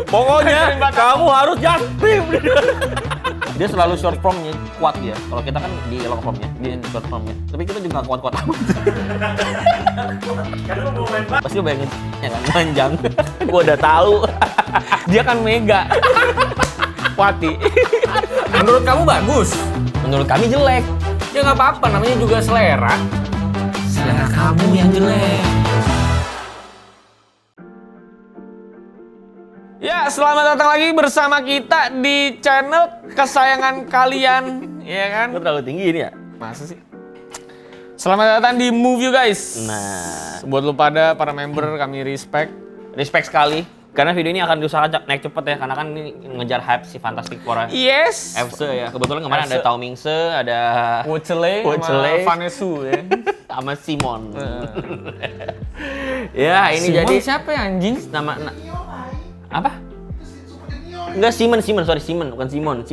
Pokoknya kamu harus Jatim. Dia selalu short formnya kuat dia. Kalau kita kan di long formnya, dia short formnya. Tapi kita juga kuat-kuat amat. Pasti lo bayangin ya kan panjang. Gua udah tahu. Dia kan mega. Wati. Menurut kamu bagus? Menurut kami jelek. Ya nggak apa-apa, namanya juga selera. Selera kamu yang jelek. Ya, selamat datang lagi bersama kita di channel kesayangan kalian, ya kan? Lu terlalu tinggi ini ya? Masa sih? Selamat datang di Movie Guys. Nah, Buat lu pada para member kami respect. respect sekali. Karena video ini akan diusahakan naik cepet ya, karena kan ini ngejar hype si Fantastic Four. Yes. FC ya, kebetulan kemarin ada FC. Tao Mingse, ada Wochele Wochele. sama Vanesu ya. sama Simon. Ya, ini Simon jadi siapa ya anjing? apa? Enggak Simon, sorry Simon, bukan Simon.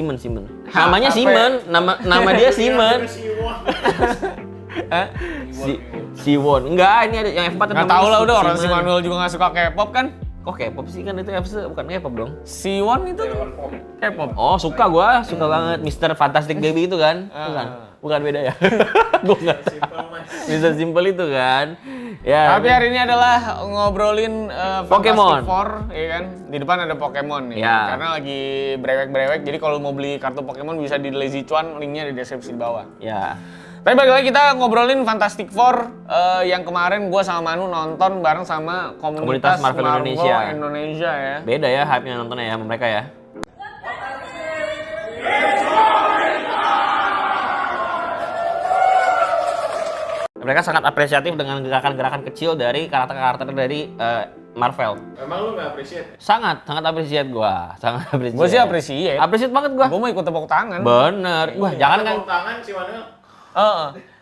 Namanya apa Simon, nama dia Simon. Siwon. Enggak, ini ada yang F4 Nggak tahu lah udah, orang si Manuel juga nggak suka K-pop kan? Kok K-pop sih, kan itu FC, bukan K-pop dong. Siwon itu K-pop. Oh, suka banget Mr. Fantastic Baby itu kan? Bukan beda ya. Gua enggak. Mr. Simple itu kan. Ya. Tapi hari ini adalah ngobrolin Pokemon. Fantastic Four, ya kan? Di depan ada Pokemon nih. Ya. Karena lagi brewek-brewek, jadi kalau mau beli kartu Pokemon bisa di Lazy Chuan, linknya di deskripsi di bawah. Ya. Tapi balik lagi kita ngobrolin Fantastic Four yang kemarin gua sama Manu nonton bareng sama komunitas Marvel Indonesia. Indonesia ya. Beda ya hype-nya nontonnya ya sama mereka ya. Mereka sangat apresiatif dengan gerakan-gerakan kecil dari karakter-karakter dari Marvel. Emang lu nggak appreciate? Sangat appreciate gua. Sangat appreciate. Gua sih appreciate. Appreciate banget gua. Gua mau ikut tepuk tangan. Bener. Wah, jangan kan. Tepuk tangan si Manuel.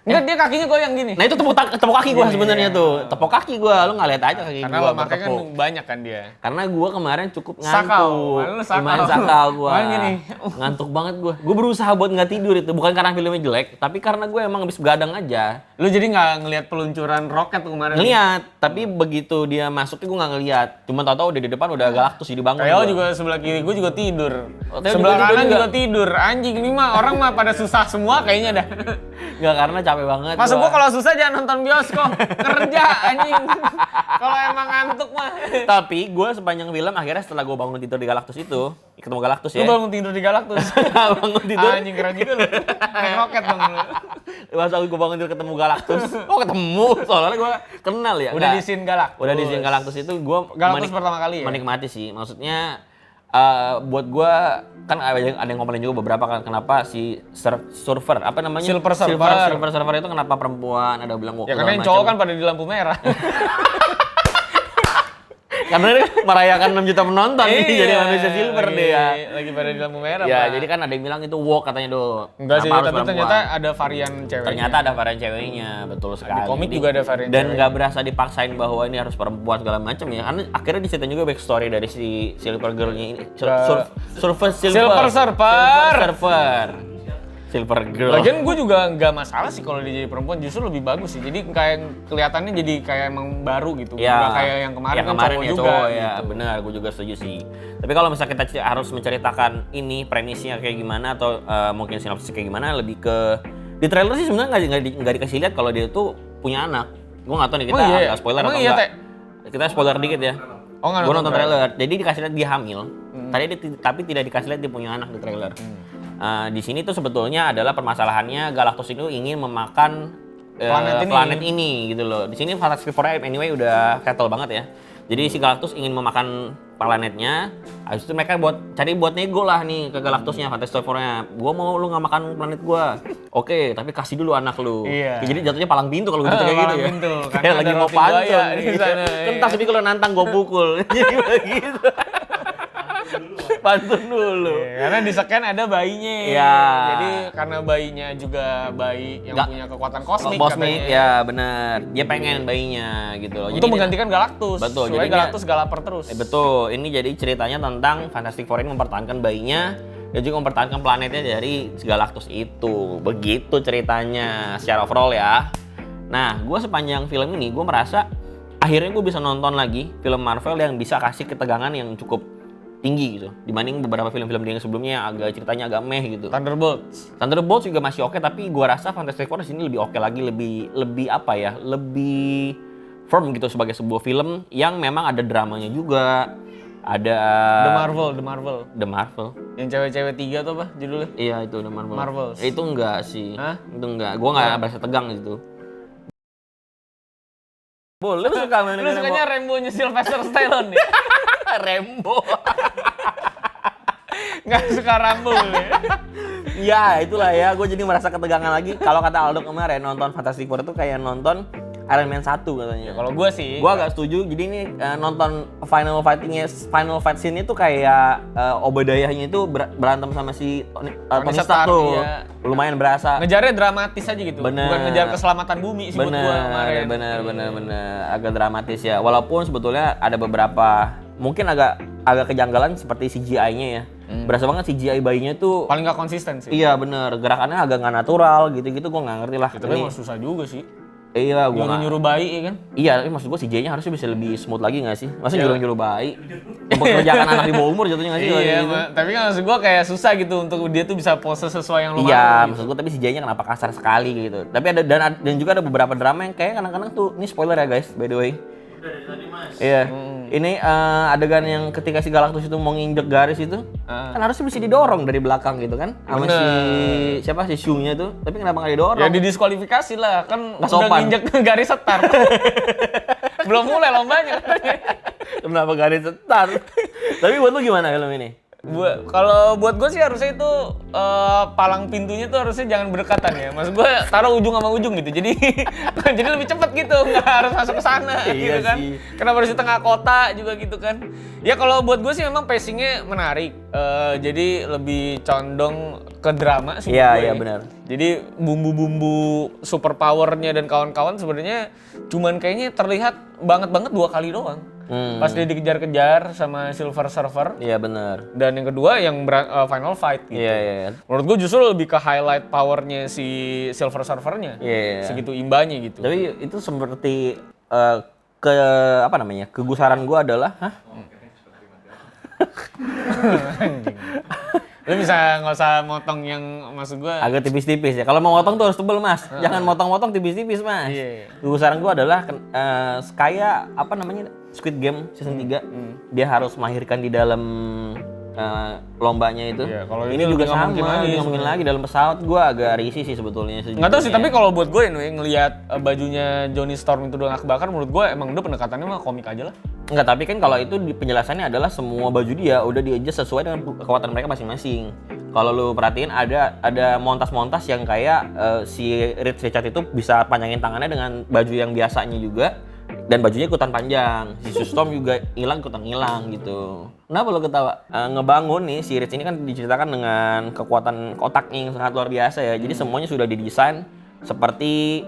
Enggak, dia kakinya goyang gini. Nah, itu tepuk kaki gua sebenarnya tuh. Tepuk kaki gua, lu nggak lihat aja kaki Karena gua. lo makanya kan bertepuk. banyak kan dia. Karena gua kemarin cukup Sakau. ngantuk. Mana lu sakau? Lumayan sakau gua. Main gini. Ngantuk banget gua. Gua berusaha buat nggak tidur itu. Bukan karena filmnya jelek, tapi karena gua emang habis begadang aja. Lu jadi nggak ngelihat peluncuran roket kemarin? Ngeliat, tapi begitu dia masuknya gua nggak ngeliat. Cuma tahu-tahu udah di depan udah Galactus jadi bangun. Theo gua. juga sebelah kiri gue juga tidur. Oh, Theo Sebelah juga kanan juga. juga tidur. Anjing ini mah orang mah pada susah semua kayaknya dah. Nggak, karena capek banget. Maksud gua kalau susah jangan nonton bioskop. Kerja anjing. Kalau emang ngantuk mah. Tapi gue sepanjang film akhirnya setelah gue bangun tidur di Galactus itu, ketemu Galactus Lu ya. bangun tidur di Galactus. bangun tidur. Anjing keren juga lu. Naik roket dong lu. Pas gue bangun tidur ketemu Galactus. Oh ketemu, soalnya gue kenal ya. Udah Nggak. di scene Galactus. Udah di scene Galactus itu gue Galactus pertama kali ya? menikmati sih. Maksudnya buat gue kan ada yang ngomongin juga beberapa kan kenapa si surfer apa namanya Silver Surfer. silver surfer itu kenapa perempuan, ada bilang Ya karena yang cowok kan pada di lampu merah. karena dia merayakan 6 juta penonton nih, jadi manusia silver lagi, deh ya. Lagi pada di lampu merah. Ya, Pak. jadi kan ada yang bilang itu woke katanya tuh. Enggak sih, Kenapa harus tapi perempuan? ternyata ada varian ceweknya. Ternyata ada varian ceweknya, betul sekali. komik juga ada varian dan ceweknya. nggak berasa dipaksain bahwa ini harus perempuan segala macam ya. Karena akhirnya diceritain juga backstory dari si Silver Girl-nya ini. Silver Girl. Lagian gue juga nggak masalah sih kalau dia jadi perempuan, justru lebih bagus sih. Jadi kayak kelihatannya jadi kayak emang baru gitu. Ya, Nggak kayak yang kemarin kan cowok ya, juga. cowok, ya gitu. benar, gue juga setuju sih. Tapi kalau misalnya kita harus menceritakan ini premisnya kayak gimana atau mungkin sinopsis kayak gimana, lebih ke di trailer sih sebenarnya nggak dikasih lihat kalau dia tuh punya anak. Gue nggak tahu nih kita Oh, iya, agak spoiler emang atau iya, enggak. Kita spoiler dikit ya. Oh nggak Gue nonton trailer. Jadi dikasih lihat dia hamil. Tapi tidak dikasih lihat dia punya anak di trailer. Di sini tuh sebetulnya adalah permasalahannya Galactus itu ingin memakan planet ini gitu loh. Di sini Fantastic Four anyway udah settle banget ya. Jadi si Galactus ingin memakan planetnya. Habis itu mereka buat nego lah nih ke Galactusnya, Fantastic Four-nya. Gua mau lu nggak makan planet gua. Oke, tapi kasih dulu anak lu. Iya. Jadi jatuhnya palang pintu kalau gitu kayak gitu palang ya. pintu, Kayak karena lagi ada mau roti buaya pantun di nih. sana, Kentas iya. tapi kalau nantang gua pukul. Jadi begitu. Pantun dulu. Karena di scan ada bayinya. Iya. Jadi karena bayinya juga bayi yang punya kekuatan kosmik Cosmic, katanya. ya benar. Dia pengen bayinya gitu loh. Untuk menggantikan Galactus. Betul, Supaya jadi Galactus gak lapar terus. Betul. Ini jadi ceritanya tentang Fantastic Four ini mempertahankan bayinya dan juga mempertahankan planetnya dari Galactus itu. Begitu ceritanya secara overall ya. Nah, gue sepanjang film ini gue merasa akhirnya gue bisa nonton lagi film Marvel yang bisa kasih ketegangan yang cukup tinggi gitu dibanding beberapa film-film dia yang sebelumnya yang agak ceritanya agak meh gitu. Thunderbolts juga masih oke, tapi gua rasa Fantastic Four di sini lebih oke lagi, lebih apa ya, lebih firm gitu sebagai sebuah film yang memang ada dramanya juga, ada The Marvel. Yang cewek-cewek 3 tuh apa judulnya? Iya itu The Marvel. Marvels. Itu enggak sih. Hah? Itu enggak. Gua enggak berasa tegang gitu. Boleh lu suka main Lu sukanya Rambo-nya Sylvester Stallone ya? Rambo. Nggak suka Rambo ya? Ya itulah ya, gue jadi merasa ketegangan lagi. Kalau kata Aldo kemarin nonton Fantastic Four itu kayak nonton Iron Man 1 katanya. Kalau gue sih, gue agak setuju. Jadi ini nonton final fight scene itu kayak Obadiahnya itu berantem sama si Tony Stark tuh. Iya. Lumayan berasa. Ngejarnya dramatis aja gitu. Bener. Bukan ngejar keselamatan bumi sih buat gue kemarin. Bener. Agak dramatis ya. Walaupun sebetulnya ada beberapa mungkin agak kejanggalan seperti CGI-nya ya. Berasa banget CGI bayinya tuh paling nggak konsisten sih. Iya bener, gerakannya agak nggak natural gitu-gitu, gue nggak ngerti lah. Itu kan susah juga sih. Iya, gue nyuruh bayi ya kan? Iya, tapi maksud gue CGI-nya harusnya bisa lebih smooth lagi nggak sih? Masa nyuruh bayi? Mempekerjakan anak di bawah umur jatuhnya nggak sih? Iya, tapi kan maksud gue kayak susah gitu untuk dia tuh bisa pose sesuai yang lu mau. Iya, maksud gue tapi CGI-nya kenapa kasar sekali gitu. Tapi ada dan juga ada beberapa drama yang kayak kadang-kadang tuh, ini spoiler ya guys, by the way. Udah dari tadi Mas. Iya. Ini adegan yang ketika si Galactus itu mau nginjek garis itu, kan harusnya bisa didorong dari belakang gitu kan, sama si Shun-nya itu, tapi kenapa nggak didorong? Ya didiskualifikasi lah, kan Nggak udah sopan. nginjek garis start. Belum mulai lombanya. Kenapa garis start? Tapi buat lu gimana film ini? Kalau buat gue sih harusnya itu palang pintunya tuh harusnya jangan berdekatan ya. Maksud gue taruh ujung sama ujung gitu. Jadi jadi lebih cepat gitu, nggak harus masuk ke sana gitu kan. Sih. Kenapa harus di tengah kota juga gitu kan. Ya kalau buat gue sih memang pacingnya menarik. Jadi lebih condong ke drama sih. Iya benar. Jadi bumbu-bumbu super powernya dan kawan-kawan sebenarnya cuman kayaknya terlihat banget 2 kali doang. Pas dia dikejar-kejar sama Silver Surfer. Iya benar. Dan yang kedua yang final fight gitu. Iya. Menurut gue justru lebih ke highlight powernya si Silver Surfernya. Iya. Segitu imbanya gitu. Tapi itu seperti kegusaran gue adalah, Lu bisa nggak usah motong yang maksud gue. agak tipis-tipis ya. Kalau mau motong tuh harus tebel mas. Jangan motong-motong tipis-tipis mas. Iya. Kegusaran gue adalah kayak Squid Game season 3. Dia harus melahirkan di dalam lombanya itu. Iya, kalau ini juga sama, nggak mungkin lagi dalam pesawat. Gue agak risih sih sebetulnya. Nggak tahu sih, tapi kalau buat gue ngelihat bajunya Johnny Storm itu udah nggak kebakar, menurut gue emang udah pendekatannya mah komik aja lah. Enggak, tapi kan kalau itu penjelasannya adalah semua baju dia udah di-adjust sesuai dengan kekuatan mereka masing-masing. Kalau lu perhatiin ada montas-montas yang kayak si Reed Richards itu bisa panjangin tangannya dengan baju yang biasanya juga, dan bajunya ikutan panjang. Si Sue Storm juga ikutan hilang gitu. Kenapa lo ketawa? Ngebangun nih si Reed ini kan diceritakan dengan kekuatan otaknya yang sangat luar biasa ya. Jadi semuanya sudah didesain seperti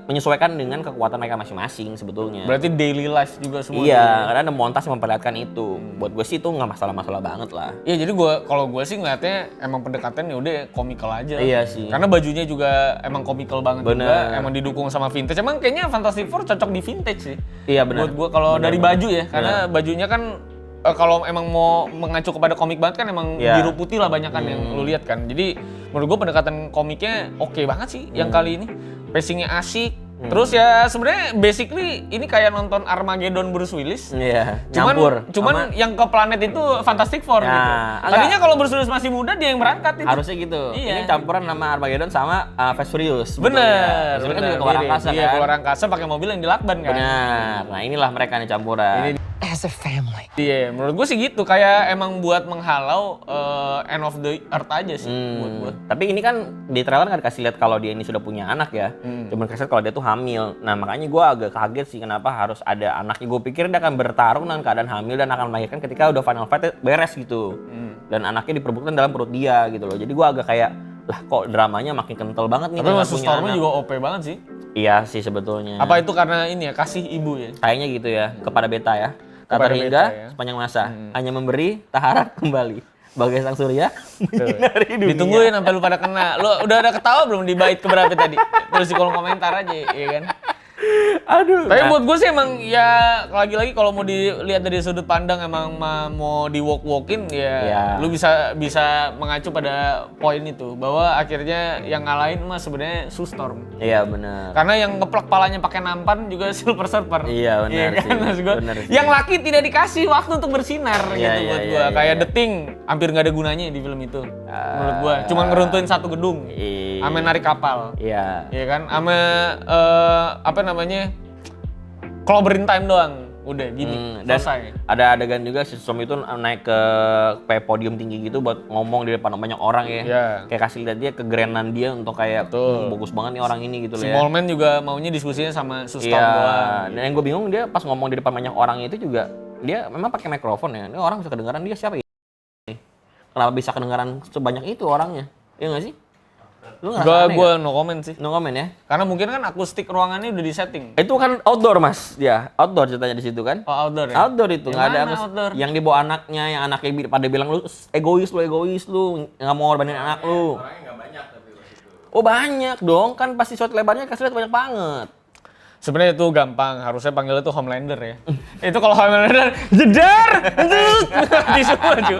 menyesuaikan dengan kekuatan mereka masing-masing sebetulnya. Berarti daily life juga semua. Iya, karena ada montas yang memperlihatkan itu. Buat gue sih itu nggak masalah-masalah banget lah. Iya, jadi kalau gue sih ngeliatnya emang pendekatan ya udah komikal aja. Iya sih. Karena bajunya juga emang komikal banget Bener. juga, emang didukung sama vintage. Emang kayaknya Fantastic Four cocok di vintage sih. Iya benar. Buat gue kalau dari baju ya, karena bajunya kan kalau emang mau mengacu kepada komik banget kan emang biru putih lah banyak kan yang lu lihat kan. Jadi menurut gue pendekatan komiknya oke banget sih yang kali ini. Pacingnya asik. Terus ya sebenarnya basically ini kayak nonton Armageddon Bruce Willis. Iya, Cuman yang ke planet itu Fantastic Four gitu. Tadinya kalau Bruce Willis masih muda dia yang berangkat itu. Harusnya gitu. Iya. Ini campuran nama Armageddon sama Fast Furious. Bener. Kan juga keluar angkasa kan. Iya, keluar angkasa pakai mobil yang dilakban kan. Benar. Nah, inilah mereka nih campuran. As a family. Iya, menurut gue sih gitu. Kayak emang buat menghalau end of the earth aja sih buat gue. Tapi ini kan di trailer nggak dikasih lihat kalau dia ini sudah punya anak ya. Cuma dikasih lihat kalau dia tuh hamil. Nah makanya gue agak kaget sih kenapa harus ada anaknya. Gue pikir dia akan bertarung dengan keadaan hamil dan akan melahirkan ketika udah final fight beres gitu. Dan anaknya diperbuktikan dalam perut dia gitu loh. Jadi gue agak kayak, lah kok dramanya makin kental banget nih. Tapi Mas Stormnya juga OP banget sih. Iya sih sebetulnya. Apa itu karena ini ya, kasih ibu ya? Kayaknya gitu ya, kepada beta ya. Tak Kepada terhingga beta ya. sepanjang masa, hanya memberi, tak harap kembali. Bagai sang surya, menyinari dunia. Ditungguin sampai lu pada kena. Lu udah ada ketawa belum di bait keberapa tadi? Terus di kolom komentar aja, ya kan? Aduh. Tapi buat gue sih emang ya lagi-lagi kalau mau dilihat dari sudut pandang emang mau di walk-walkin ya lu bisa mengacu pada poin itu bahwa akhirnya yang ngalahin mah sebenarnya Sue Storm. Iya benar. Karena yang ngeplak palanya pakai nampan juga Silver Surfer. Iya benar sih. Kan, maksud gua, benar sih. yang laki tidak dikasih waktu untuk bersinar gitu buat gua. iya, Kayak iya. The Thing hampir nggak ada gunanya di film itu. Menurut gua cuma ngeruntuhin satu gedung. Ame narik kapal. Iya. Iya kan? Ame apa namanya? Clobbering time doang. Udah gini. Dan Selesai. ada adegan juga si Storm itu naik ke kayak podium tinggi gitu buat ngomong di depan banyak orang ya. Iya. Kayak kasih lihat dia kegerenan dia untuk kayak bagus banget nih orang ini gitu Si loh ya. Mallman juga maunya diskusinya sama Sue Storm Iya. doang. Dan yang gue bingung dia pas ngomong di depan banyak orang itu juga dia memang pakai mikrofon ya. Ini orang bisa kedengaran dia siapa ya? Kenapa bisa kedengaran sebanyak itu orangnya? Iya nggak sih? Lu ngerasa aneh Gue nggak? no comment sih. No comment ya. Karena mungkin kan akustik ruangannya udah disetting. Itu kan outdoor mas, dia outdoor ceritanya di situ kan? Oh, outdoor ya? Outdoor itu Yang nggak ada mana outdoor? yang dibawa anaknya, yang anaknya pada bilang lu egois lu nggak mau ngorbanin anak lu. Orangnya nggak banyak tapi pas itu. Oh banyak dong, kan pasti shot lebarnya kasih lihat banyak banget. Sebenarnya itu gampang, harusnya panggilnya tuh Homelander ya. Itu kalau Homelander jedar, di semua cuy.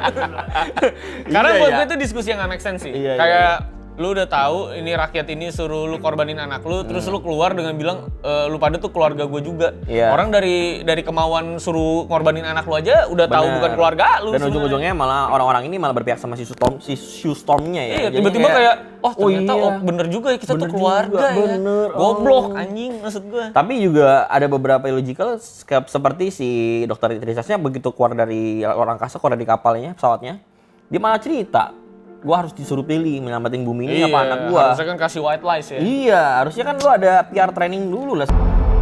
Karena Iya, buat iya. gue itu diskusi yang gak make sense sih. Iya, Kayak lu udah tahu ini rakyat ini suruh lu korbanin anak lu, terus lu keluar dengan bilang lu pada tuh keluarga gue juga. Iya. Orang dari kemauan suruh korbanin anak lu aja udah tahu Bener. bukan keluarga lu. Dan sebenarnya. ujung-ujungnya malah orang-orang ini malah berpihak sama si Sue Stormnya ya. Iya, Jadinya tiba-tiba kayak oh ternyata iya. bener juga ya kita Bener tuh keluarga juga, ya. bener. Goblok Oh. anjing maksud gue. Tapi juga ada beberapa illogical seperti si dokter Trisasnya begitu keluar dari orang angkasa, keluar dari kapalnya, pesawatnya, dia malah cerita, gua harus disuruh pilih menyelamatin bumi ini apa anak gua. Harusnya kan kasih white lies ya. Iya, harusnya kan lu ada PR training dulu lah.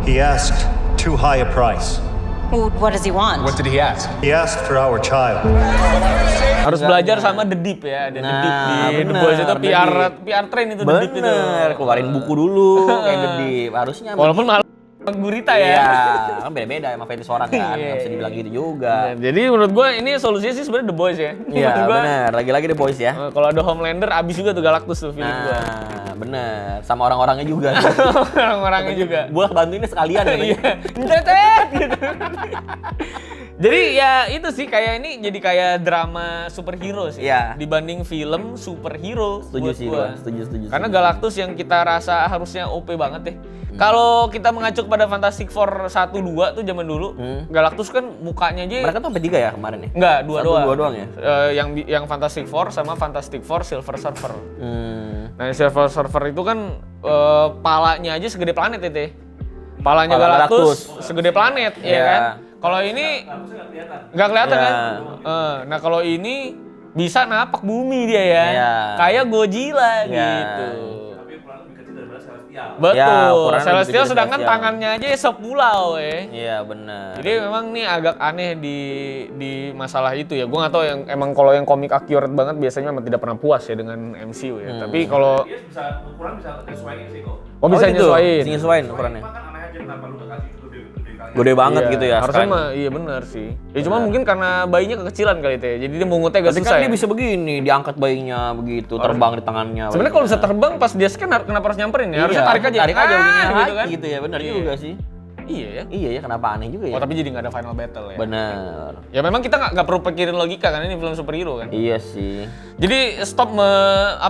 He asked too high a price. Well, what does he want? What did he ask? He asked for our child. Harus belajar sama The Deep ya. Ada The Deep di The bener, Boys itu The Deep. PR train itu The Deep itu. Bener, keluarin buku dulu kayak gede. Harusnya Walaupun malah gurita ya. iya, kan beda-beda emang fetish orang kan, Iya, nggak bisa dibilang iya. gitu juga. Nah, jadi menurut gue ini solusinya sih sebenarnya The Boys ya. Iya, Menurut gua, bener. Lagi-lagi The Boys ya. kalau ada Homelander abis juga tuh Galactus tuh feeling gue. Nah, bener. Sama orang-orangnya juga. Orang-orangnya juga. Gua bantuinnya sekalian katanya. Iya, Ntetet, gitu. Jadi ya itu sih kayak ini jadi kayak drama superhero sih. Iya. Dibanding film superhero. Setuju buat sih gua. gua, setuju. Karena Galactus yang kita rasa harusnya OP banget ya. Kalau kita mengacu pada Fantastic Four 1 2 tuh zaman dulu, Galactus kan mukanya aja mereka tuh sampai 3 ya kemarin ya? enggak, dua Satu, doang. dua doang ya? Yang Fantastic Four sama Fantastic Four Silver Surfer. Hmm. Nah, Silver Surfer itu kan palanya aja segede planet itu. Palanya Pala Galactus segede planet, ya Iya. kan? Kalau ini nggak kelihatan Iya. kan? Nah, kalau ini bisa napak bumi dia ya. Iya. Kayak Godzilla Iya. gitu. Tapi ukuran lebih kecil daripada Celestial. Betul. Ya, ukurannya lebih Celestial kecil sedangkan Celestial. tangannya aja sepulau ya. Iya, bener. Jadi memang nih agak aneh di masalah itu ya. Gue nggak tahu yang emang kalau yang komik accurate banget biasanya memang tidak pernah puas ya dengan MCU ya. Tapi kalau Dia bisa ukuran bisa nyesuaiin sih kok. bisa gitu? nyesuaiin. Bisa nyesuaiin ukurannya. Cuma kan aneh aja kenapa lu nggak kasih gede kali. Gede banget Iya, gitu ya. harusnya sekarang. mah iya benar sih. Ya cuma mungkin karena bayinya kekecilan kali itu ya. Jadi dia mungutnya agak Tapi susah. kan Ya. dia bisa begini, diangkat bayinya begitu, terbang di tangannya. Sebenarnya kalau bisa terbang pas dia scan kenapa harus nyamperin ya? Harusnya tarik aja. Tarik aja begini gitu kan. gitu ya, benar Iya. juga sih. Iya ya. Iya ya, kenapa aneh juga ya? Oh tapi jadi nggak ada final battle ya. Bener. Ya memang kita nggak perlu pikirin logika kan ini film superhero kan. Iya sih. Jadi stop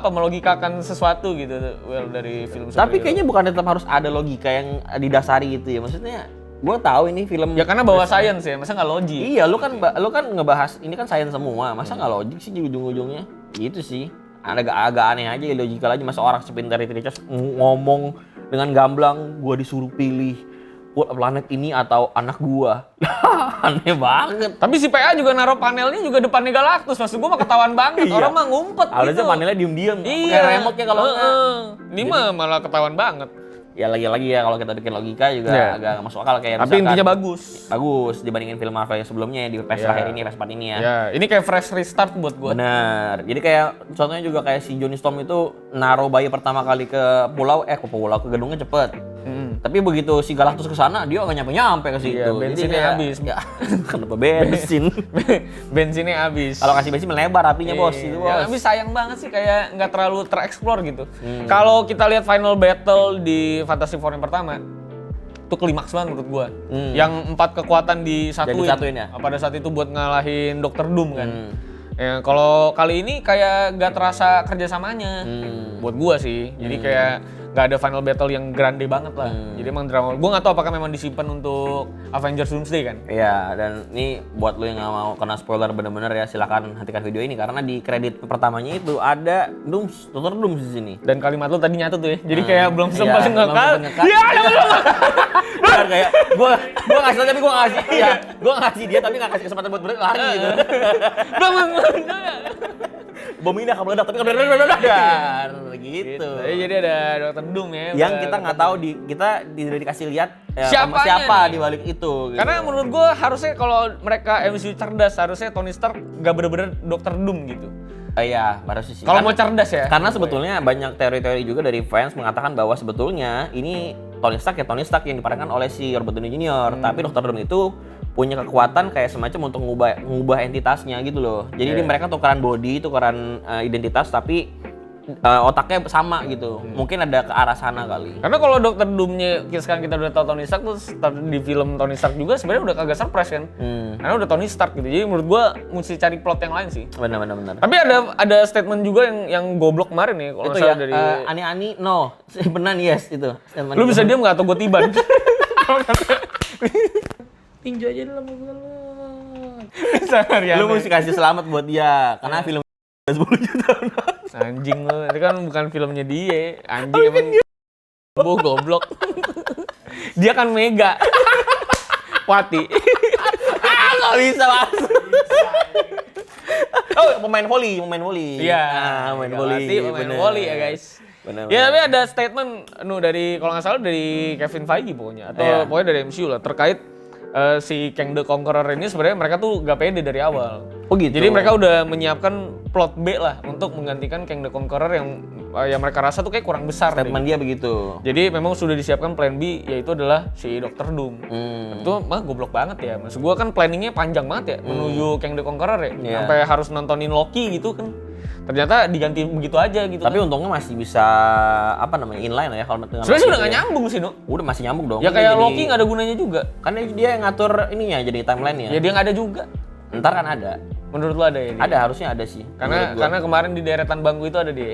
melogikakan sesuatu gitu dari film superhero. Tapi kayaknya bukan tetap harus ada logika yang didasari itu ya. Maksudnya, gue tahu ini film. ya karena bawa science ya, masa nggak logik? Iya, lu kan ngebahas ini kan sains semua. Masa nggak logik sih di ujung-ujungnya? Gitu sih. Agak aneh aja, illogical aja. Masa orang sepintar itu ngomong dengan gamblang, gua disuruh pilih planet ini atau anak gua. Aneh banget. Tapi si PA juga naruh panelnya juga depannya Galactus. Maksud gua mah ketahuan banget. Iya. Orang mah ngumpet Harusnya gitu. panelnya diem-diem. Iya. Kayak remote ya kalau enggak. Ini mah malah ketahuan banget. Ya lagi-lagi ya kalau kita bikin logika juga Iya. agak nggak masuk akal kayak Tapi misalkan- intinya bagus. Bagus dibandingin film Marvel yang sebelumnya di phase Iya. terakhir ini, phase 4 ini ya. Ya, ini kayak fresh restart buat gua. Bener. Jadi kayak contohnya juga kayak si Johnny Storm itu naruh bayi pertama kali ke pulau, ke gedungnya cepet. Tapi begitu si Galactus ke sana dia nggak nyampe ke situ. Iya, Jadi bensinnya kayak- habis. Ya, kenapa bensin? Bensinnya habis. Kalau kasih bensin melebar apinya bos, itu bos. Ya, tapi sayang banget sih kayak nggak terlalu tereksplor gitu. Kalau kita lihat final battle di Fantastic Four yang pertama, Itu klimaks banget menurut gua. Yang 4 kekuatan disatuin ya? Pada saat itu buat ngalahin Dr. Doom kan. Ya, kalau kali ini kayak gak terasa kerjasamanya buat gua sih. Jadi kayak gak ada final battle yang grande banget lah. Jadi emang drama. Gua nggak tahu apakah memang disimpan untuk Avengers Doomsday kan. Iya, dan ini buat lu yang nggak mau kena spoiler bener-bener ya, silakan hentikan video ini karena di kredit pertamanya itu ada Dr. Doom di sini. Dan kalimat lu tadi nyatu tuh ya. Jadi kayak belum sempat Iya, belum ngekat. sempet ngekat. Iya, belum. Benar kayak gua ngasih tau tapi gua ngasih dia. Gua ngasih dia tapi nggak kasih kesempatan buat lari gitu. Bom ini akan meledak tapi kan gitu. Jadi ada Dr. Doom ya. Yang kita nggak tahu kita tidak dikasih lihat Siapanya siapa nih? di balik itu. Gitu. Karena menurut gue harusnya kalau mereka MCU cerdas, harusnya Tony Stark gak bener-bener Dr. Doom gitu. Iya, harusnya sih. Kalau mau cerdas ya. Karena sebetulnya banyak teori-teori juga dari fans mengatakan bahwa sebetulnya ini Tony Stark yang diperankan oleh si Robert Downey Jr. Tapi Dr. Doom itu punya kekuatan kayak semacam untuk ngubah entitasnya gitu loh. Jadi mereka tukeran body, tukeran identitas tapi otaknya sama gitu. Mungkin ada ke arah sana kali. Karena kalau Dr. Doom-nya sekarang kita udah tahu Tony Stark, terus di film Tony Stark juga sebenarnya udah kagak surprise kan. Karena udah Tony Stark gitu. Jadi menurut gua mesti cari plot yang lain sih. Benar. Tapi ada statement juga yang goblok kemarin nih kalau Itu saya ya dari ani-ani no, benar yes itu. lu bisa diam enggak atau gua tiban? Tinju aja dalam mobil lu. Lu mesti kasih selamat buat dia karena film 10 juta. Anjing lu, itu kan bukan filmnya dia. Anjing emang goblok. Dia kan mega. Wati. Nggak bisa masuk. Oh, pemain volley. Iya, pemain Wati, pemain volley ya guys. Bener. Ya tapi ada statement dari kalau nggak salah dari Kevin Feige pokoknya atau pokoknya dari MCU lah terkait si Kang the Conqueror ini sebenarnya mereka tuh gak pede dari awal. Oh gitu. Jadi mereka udah menyiapkan plot B lah untuk menggantikan Kang the Conqueror yang mereka rasa tuh kayak kurang besar. Statement dia begitu. Jadi memang sudah disiapkan plan B yaitu adalah si Dr. Doom. Itu mah goblok banget ya. Maksud gua kan planningnya panjang banget ya menuju Kang the Conqueror ya. Yeah. Sampai harus nontonin Loki gitu kan. Ternyata diganti begitu aja gitu. Tapi kan. untungnya masih bisa inline lah ya kalau dengan. Sebenarnya udah nggak nyambung sih, Nuk. Udah masih nyambung dong. Ya kayak Loki nggak ada gunanya juga. Kan dia yang ngatur ininya jadi timeline-nya. Ya dia nggak ada juga. Ntar kan ada. Menurut lo ada ya? Dia? Ada, harusnya ada sih. Karena kemarin di deretan bangku itu ada dia.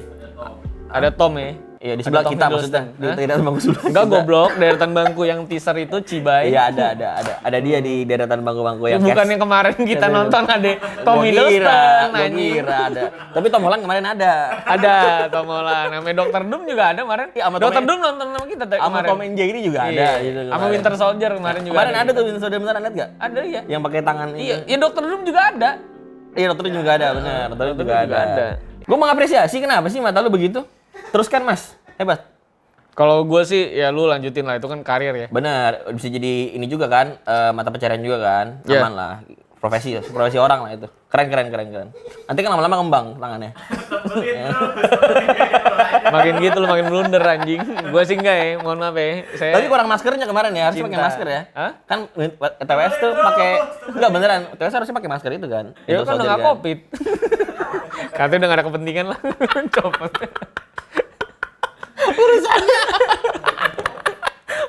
Ada Tom ya. Iya, di Ada sebelah Tom kita Hiddleston. maksudnya. Di deretan bangku sebelah. Enggak goblok, deretan bangku yang teaser itu Cibai. Iya, ada. Ada dia di deretan bangku-bangku yang Bukan yang kemarin kita nonton ada Tom Gua Hiddleston anjing. kira ada. Tapi Tom Holland kemarin ada. Ada Tom Holland, namanya Dr. Doom juga ada kemarin. Iya, sama Dr. Tom- Doom nonton sama kita tadi Sama kemarin. Tom and Jerry juga ada Iya, gitu. sama kemarin. Winter Soldier kemarin juga. Kemarin ada tuh Winter Soldier beneran lihat enggak? Ada ya. Yang pakai tangan Iya, ya Dr. Doom juga ada. Iya, Dr. Doom juga ada, benar. Dr. Doom juga Doom juga ada. ada. Gue mengapresiasi kenapa sih mata lu begitu? Teruskan, Mas. Hebat. Kalau gue sih ya lu lanjutin lah, itu kan karir ya. Bener, bisa jadi ini juga kan, mata pencarian juga kan, Iya. aman lah. Profesi orang lah itu. Keren. Nanti kan lama-lama ngembang tangannya. Makin gitu lu makin blunder anjing. Gue sih enggak ya, mohon maaf ya. Saya Tapi kurang maskernya kemarin ya, harus Cinta. pakai masker ya. Hah? Kan TWS tuh pakai, enggak beneran, TWS harusnya pakai masker itu kan. ya Winter kan udah Soldier nggak covid. Katanya udah nggak ada kepentingan lah. Copot.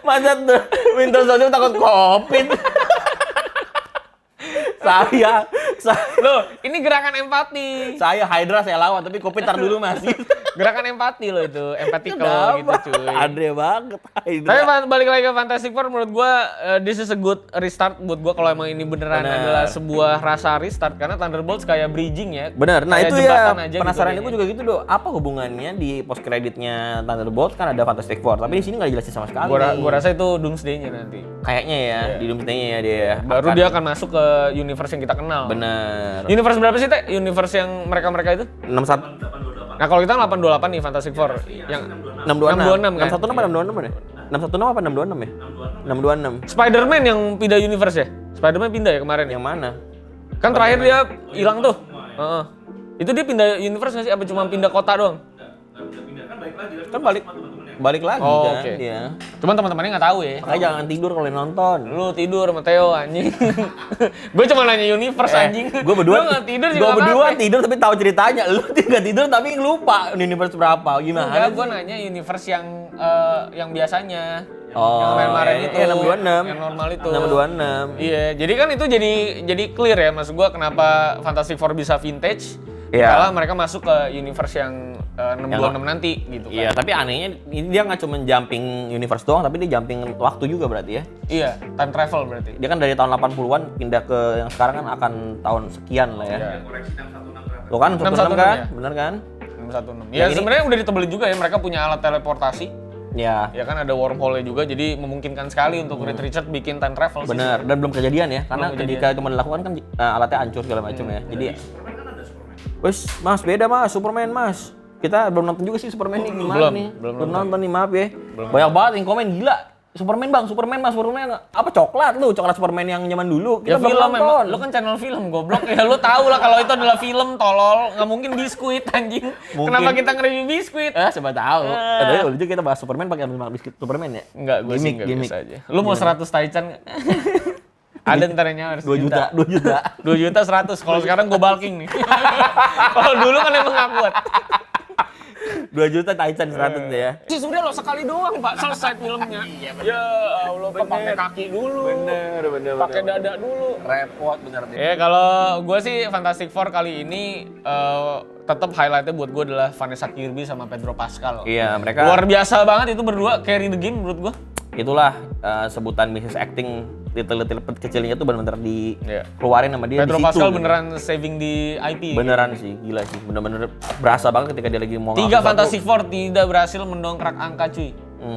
Masa tuh Winter Soldier takut COVID. Loh, ini gerakan empati. Saya Hydra saya lawan, tapi COVID tar dulu Mas. Gerakan empati loh itu, empatical gitu cuy. Andre banget Hydra. Tapi balik lagi ke Fantastic Four, menurut gua this is a good restart buat gua kalau emang ini beneran Bener. adalah sebuah rasa restart karena Thunderbolts kayak bridging ya. Bener, nah Kayak itu ya jembatan aja penasaran gitu aku juga gitu doh. Apa hubungannya di post creditnya Thunderbolts kan ada Fantastic Four, tapi di sini nggak dijelasin sama sekali. Gua rasa itu Doomsday-nya nanti. Kayaknya ya di Doomsday-nya ya dia. Baru dia akan masuk ke universe yang kita kenal. Bener. Universe berapa sih, Teh? Universe yang mereka itu? 61 Nah, kalau kita 828 nih Fantastic Four. Yang 626 626 kan? 616 apa 626 ya? 616 apa 626 ya? 626. Spider-Man yang pindah universe ya? Spider-Man pindah ya kemarin ya? Yang mana? Kan terakhir dia hilang tuh. Heeh. Itu dia pindah universe nggak sih? Apa cuma pindah kota doang? Kan balik lagi Oh, kan oke. dia. Cuman teman-temannya nggak tahu ya. Makanya jangan tidur kalau nonton. Lu tidur sama Theo anjing. Gue cuma nanya universe anjing. Gue berdua, Lu nggak tidur juga gue nggak berdua apa-apa. tidur tapi tahu ceritanya. Lu nggak tidur tapi lupa universe berapa. Gimana? Enggak, gue nanya universe yang biasanya. Yang kemarin itu. Iya, 626. Yang normal itu. 626. Iya, jadi kan itu jadi clear ya, maksud gua kenapa Fantastic Four bisa vintage. Iya. Kalau mereka masuk ke universe yang 626 nanti gitu kan. Iya, tapi anehnya ini dia nggak cuma jumping universe doang, tapi dia jumping waktu juga berarti ya. Iya, time travel berarti. Dia kan dari tahun 80-an pindah ke yang sekarang kan akan tahun sekian lah ya. Iya. Koreksi 616 berapa? Lo kan 616 616 kan? ya? Bener kan? 616. Ya Yang ini- sebenarnya udah ditebelin juga ya, mereka punya alat teleportasi. Ya. Ya kan ada wormhole juga, jadi memungkinkan sekali untuk Reed Richards bikin time travel sih. Bener, dan belum kejadian ya, karena Belum ketika cuma dilakukan kan alatnya hancur segala macam ya. Jadi, Superman kan ada Superman. wes mas beda mas, Superman mas. Kita belum nonton juga sih Superman ini gimana Belum, nih? belum nonton nih maaf ya. Banyak banget yang komen gila. Superman bang, Superman mas, Superman apa coklat lu, coklat Superman yang zaman dulu. Ya Kita belum film nonton. memang, lu kan channel film goblok ya, lu tahu lah kalau itu adalah film tolol, nggak mungkin biskuit anjing. Mungkin. Kenapa kita nge-review biskuit? Siapa tahu. Tapi boleh juga kita bahas Superman pakai biskuit Superman ya. Enggak, gue sih enggak Gimik. bisa aja. Lu mau 100 Taichan nggak? Ada ntarnya harus 2 juta, 2 juta. 2 juta 100, kalau sekarang gue bulking nih. Kalau dulu kan emang nggak kuat. 2 juta Taichan 100 deh ya. Sih sudah lo sekali doang pak, selesai filmnya. Ya Allah, pakai kaki dulu. Bener. Pakai dada dulu. Repot bener deh. Ya kalau gue sih Fantastic Four kali ini tetap highlightnya buat gue adalah Vanessa Kirby sama Pedro Pascal. Iya, mereka Luar biasa banget itu berdua, carry the game menurut gue. itulah sebutan bisnis acting little kecilnya tuh bener-bener dikeluarin sama dia Pedro di situ. Pascal gitu. beneran saving di IP. Beneran sih, gila sih. Bener-bener berasa banget ketika dia lagi mau 3 ngelakuin Fantastic Four tidak berhasil mendongkrak angka cuy.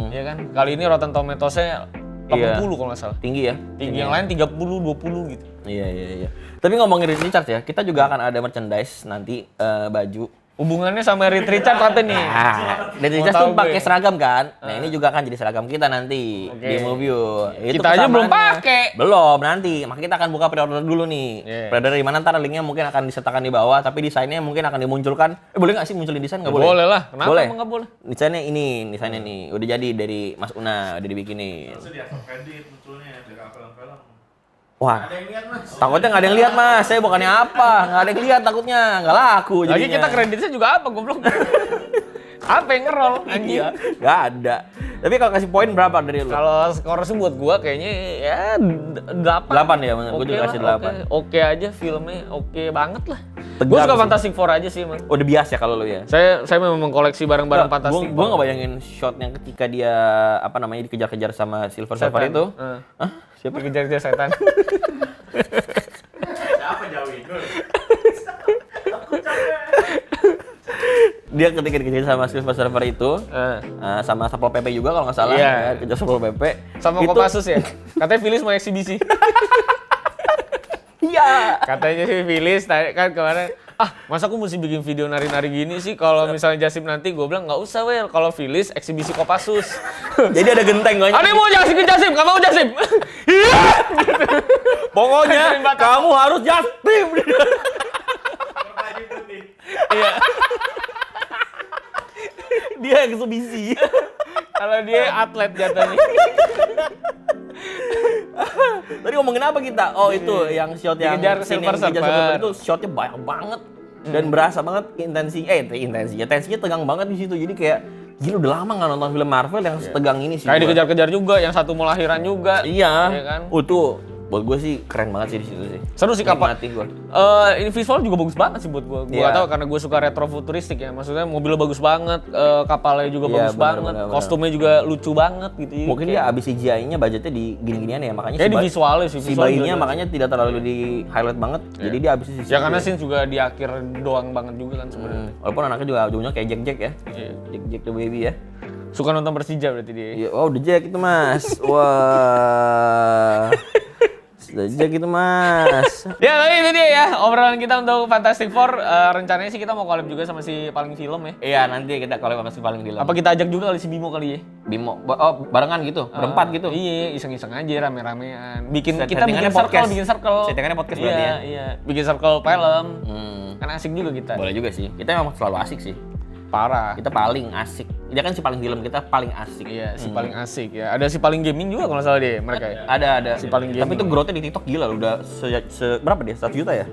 Ya kan? Kali ini Rotten Tomatoes-nya 80 Iya. kalau nggak salah. tinggi ya. Tinggi yang lain 30, 20 gitu. Iya. Tapi ngomongin Reed Richards ya, kita juga akan ada merchandise nanti baju. Hubungannya sama Reed Richards apa nih? Reed Richards tahu tuh pakai gue. seragam kan. Nah, ini juga akan jadi seragam kita nanti Oke. di Movie. Itu Kita aja belum kesamaannya. pakai. Belum, nanti. Maka kita akan buka pre-order dulu nih. Yeah. Pre-order di mana ntar linknya mungkin akan disertakan di bawah, tapi desainnya mungkin akan dimunculkan. Boleh nggak sih munculin desain? Nggak boleh? Boleh lah. Kenapa Boleh. emang nggak boleh? Desainnya nih. Udah jadi dari Mas Una, udah dibikinin. Terus dia Credit munculnya dari film-film. Wah, Ada yang lihat mas? takutnya nggak ada yang lihat Mas. Saya bukannya apa, nggak ada yang lihat takutnya, nggak laku Lagi jadinya. kita kreditnya juga apa goblok? Apa yang ngerol anjing? Iya, nggak ada. Tapi kalau kasih poin berapa dari lu? Kalau skor sih buat gua kayaknya ya 8. 8 ya, gue juga kasih 8. Oke aja filmnya, oke banget lah. Tegang Gua suka sih. Fantastic Four aja sih, Mas. Udah biasa kalau lu ya. Saya memang mengkoleksi barang-barang Fantastic Gue Four. nggak bayangin shot yang ketika dia apa namanya dikejar-kejar sama Silver Setan. Surfer itu. Heeh. Hah? Siapa? Dikejar-kejar setan. Siapa jauhin? Dia ketika dikejar sama Silver Surfer itu, sama Satpol PP juga kalau nggak salah, Iya. ya, kejar Satpol PP. Sama itu, Kopassus ya. Katanya Phyllis mau eksibisi. Iya. Katanya sih Phyllis kan kemarin, masa aku mesti bikin video nari-nari gini sih kalau misalnya Jasip nanti gue bilang nggak usah Wel, kalau Phyllis eksibisi Kopassus. Jadi ada genteng gue. Ada yang mau Jasip ke Jasip, nggak mau Jasip? Iya. Pokoknya Kirim batas. kamu harus Justin. Baju putih. Iya. Dia eksibisi. Kalau dia atlet jatuhnya. Tadi ngomongin apa kita? Oh itu yang shot yang Dikejar scene Silver yang dikejar Surfer. Surfer itu shotnya banyak banget dan berasa banget tensinya tegang banget di situ. Jadi kayak gila udah lama nggak nonton film Marvel yang setegang ini sih. Kayak gua. dikejar-kejar juga, yang satu mau lahiran juga. Iya. Iya kan? Tuh buat gue sih keren banget sih di situ sih. Seru sih kapal. Nikmatin gue. Ini visual juga bagus banget sih buat gue. Gue Iya. gak tau karena gue suka retro futuristik ya. Maksudnya mobilnya bagus banget, kapalnya juga Iya, bagus bener, banget, bener. kostumnya juga lucu banget gitu. Mungkin dia abis CGI-nya budgetnya di gini-ginian ya makanya Kayak di ba- visualnya sih. si visual bayinya juga. makanya tidak terlalu di highlight banget. Jadi dia abis Ya karena scene juga di akhir doang banget juga kan sebenarnya. Walaupun anaknya juga ujungnya kayak Jack ya. Iya. Jack the baby ya. Suka nonton Persija berarti dia. Iya, oh udah Jack itu mas. Wah. Udah Jack itu mas. Ya tapi itu dia ya obrolan kita untuk Fantastic Four. Rencananya sih kita mau collab juga sama si paling film ya. Iya nanti kita kalau masih paling di Apa kita ajak juga kali si Bimo kali ya? Bimo. Oh barengan gitu, berempat gitu. Iya, iseng-iseng aja rame-ramean. Kita Settingannya bikin podcast. bikin circle. Settingannya podcast Iya, berarti ya? Iya, bikin circle film. Hmm, Kan asik juga kita. boleh juga sih. Kita memang selalu asik sih. Parah. Kita paling asik. Dia kan si paling film kita paling asik. Iya, si paling asik ya. Ada si paling gaming juga kalau nggak salah deh mereka ya. Ada. Si paling Tapi gaming. itu growth-nya di TikTok gila loh. Udah berapa dia? 1 juta ya?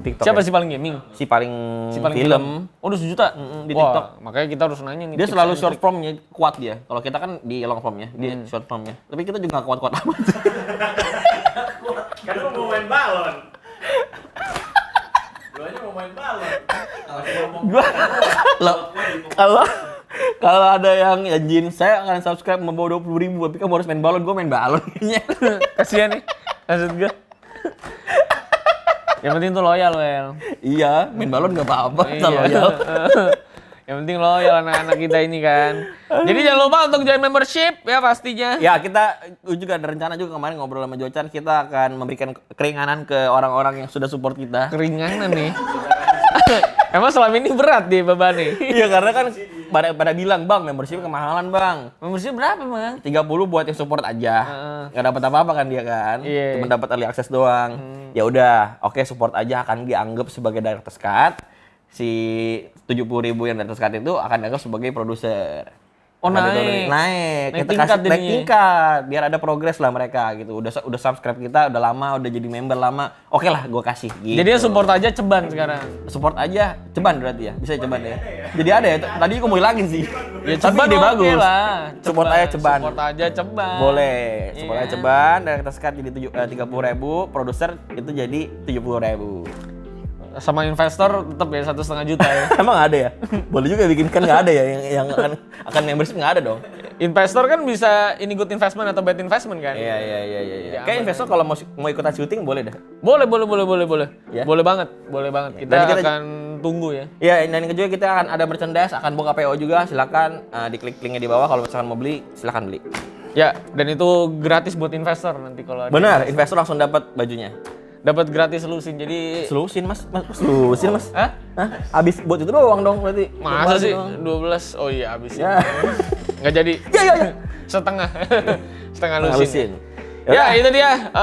TikTok. Siapa ya. sih paling gaming? Si paling, Si paling film. Oh, udah 1 juta? di Wah, TikTok. makanya kita harus nanya nih. Dia tips selalu and short trick. formnya kuat dia. Kalau kita kan di long formnya, dia short formnya. Tapi kita juga nggak kuat-kuat amat. Kan lu mau main balon. Lu aja mau main balon. Kalau ngomong Gua kalau ada yang janjiin saya akan subscribe membawa 20.000, tapi kamu harus main balon, gue main balon. Kasihan nih. Maksud gue. Yang penting tuh loyal, Wel. Iya, main balon nggak apa-apa, Iya. asal loyal. Yang penting loyal anak-anak kita ini kan. Jadi jangan lupa untuk join membership ya pastinya. Ya, kita juga ada rencana juga kemarin ngobrol sama Jocan, kita akan memberikan keringanan ke orang-orang yang sudah support kita. Keringanan nih. Emang selama ini berat dia beban nih. Iya, karena kan pada bilang, "Bang, membership kemahalan, Bang." Membership berapa, Bang? 30 buat yang support aja. Nggak dapat apa-apa kan dia kan. Iya. Cuma dapat early access doang. Ya udah, oke, support aja akan dianggap sebagai director's cut. Si 70.000 yang director's cut itu akan dianggap sebagai produser. Oh, Akan naik. naik. Naik Kita tingkat kasih naik jadinya. tingkat biar ada progres lah mereka gitu. Udah subscribe kita udah lama, udah jadi member lama. Oke lah, gue kasih gitu. Jadi support aja ceban sekarang. Support aja, ceban berarti ya. Bisa ceban ya. Jadi ada ya. Tadi gue mau hilangin sih. Ya Tapi ceban ide oke bagus. lah. Support aja ceban. Support aja ceban. Boleh, support Iya. aja ceban, director's cut jadi 30.000, produser itu jadi 70.000. Sama investor tetap ya 1,5 juta ya. Emang ada ya? Boleh juga bikin, kan nggak ada ya yang akan membership, nggak ada dong. Investor kan bisa ini good investment atau bad investment kan? Iya. Ya, Kayak aman investor kalau mau ikutan syuting boleh dah. Boleh. Ya. Boleh banget. Kita, Dan kita- akan tunggu ya. Iya, dan yang kedua kita akan ada merchandise, akan buka PO juga. Silakan diklik linknya di bawah kalau misalkan mau beli, silakan beli. Ya, dan itu gratis buat investor nanti kalau ada. Benar, investor langsung dapat bajunya. Dapat gratis lusin. Jadi Selusin mas, selusin mas. Hah? Hah? Abis buat itu doang dong berarti. Masa Buat sih doang. 12? Oh iya habis. Ya. Nggak jadi. Ya. Setengah. Setengah Lusin. lusin. Ya, itu dia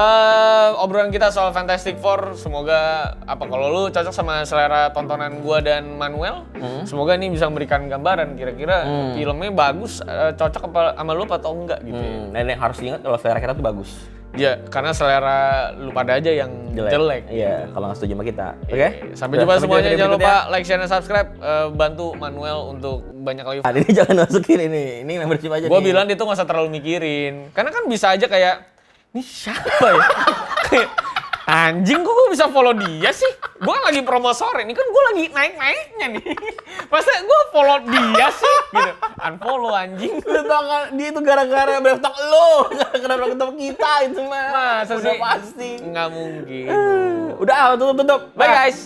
obrolan kita soal Fantastic Four. Semoga kalau lu cocok sama selera tontonan gua dan Manuel, semoga ini bisa memberikan gambaran kira-kira filmnya bagus, cocok apa sama lu atau enggak gitu ya. Dan yang harus diingat kalau selera kita tuh bagus. Ya, karena selera lu pada aja yang jelek. Iya, kalau nggak setuju sama kita. Oke? Sampai jumpa semuanya. Jangan lupa like, share, dan subscribe. Bantu Manuel untuk banyak lagi. Nah, ini jangan masukin ini. Ini membership aja Gua nih. bilang dia tuh nggak usah terlalu mikirin. Karena kan bisa aja kayak, ini siapa ya? Kayak, anjing kok gue bisa follow dia sih? Gue kan lagi promo sore, ini kan gue lagi naik-naiknya nih. Masa gue follow dia sih? Gitu. Unfollow anjing. Lu tau kan, dia itu gara-gara bertak lo. Gara-gara bertak kita itu mah. Masa Udah sih? pasti. Nggak mungkin. Udah, tutup. Bye guys.